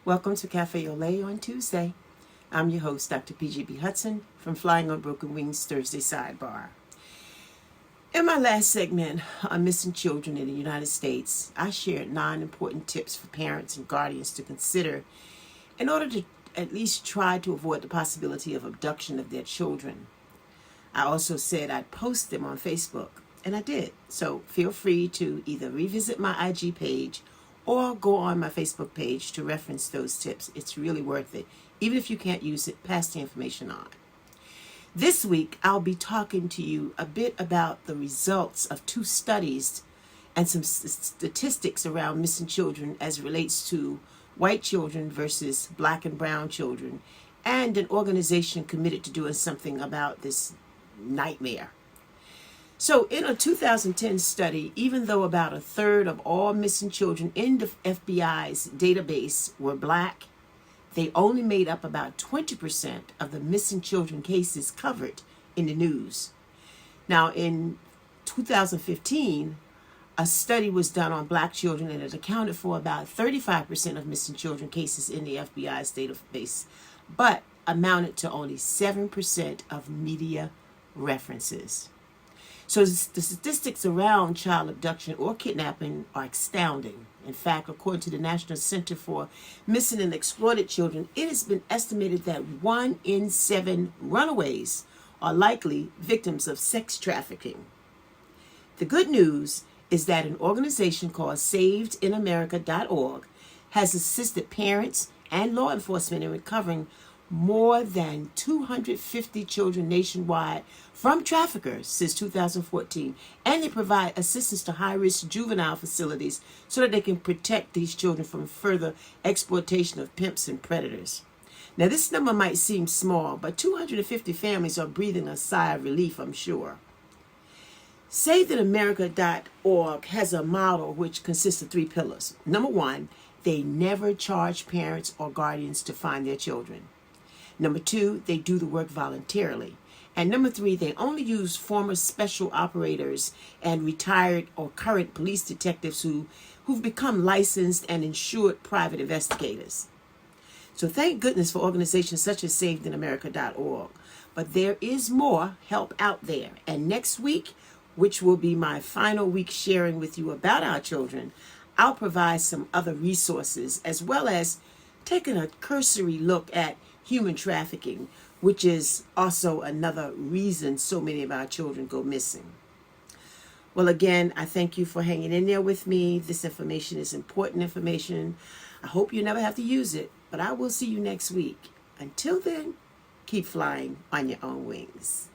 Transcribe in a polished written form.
Welcome to Cafe Olay on Tuesday. I'm your host, Dr. PGB Hudson from Flying on Broken Wings Thursday Sidebar. In my last segment on missing children in the United States, I shared 9 important tips for parents and guardians to consider in order to at least try to avoid the possibility of abduction of their children. I also said I'd post them on Facebook, and I did. So feel free to either revisit my IG page or go on my Facebook page to reference those tips. It's really worth it. Even if you can't use it, pass the information on. This week, I'll be talking to you a bit about the results of 2 studies and some statistics around missing children as it relates to white children versus black and brown children, and an organization committed to doing something about this nightmare. So in a 2010 study, even though about a third of all missing children in the FBI's database were black, they only made up about 20% of the missing children cases covered in the news. Now in 2015, a study was done on black children, and it accounted for about 35% of missing children cases in the FBI's database, but amounted to only 7% of media references. So the statistics around child abduction or kidnapping are astounding. In fact, according to the National Center for Missing and Exploited Children, it has been estimated that 1 in 7 runaways are likely victims of sex trafficking. The good news is that an organization called SavedInAmerica.org has assisted parents and law enforcement in recovering more than 250 children nationwide from traffickers since 2014, and they provide assistance to high-risk juvenile facilities so that they can protect these children from further exploitation of pimps and predators. Now, this number might seem small, but 250 families are breathing a sigh of relief, I'm sure. SavedInAmerica.org has a model which consists of 3 pillars. Number 1, they never charge parents or guardians to find their children. Number 2, they do the work voluntarily. And number 3, they only use former special operators and retired or current police detectives who've become licensed and insured private investigators. So thank goodness for organizations such as SavedInAmerica.org. But there is more help out there. And next week, which will be my final week sharing with you about our children, I'll provide some other resources, as well as taking a cursory look at human trafficking, which is also another reason so many of our children go missing. Well, again, I thank you for hanging in there with me. This information is important information. I hope you never have to use it, but I will see you next week. Until then, keep flying on your own wings.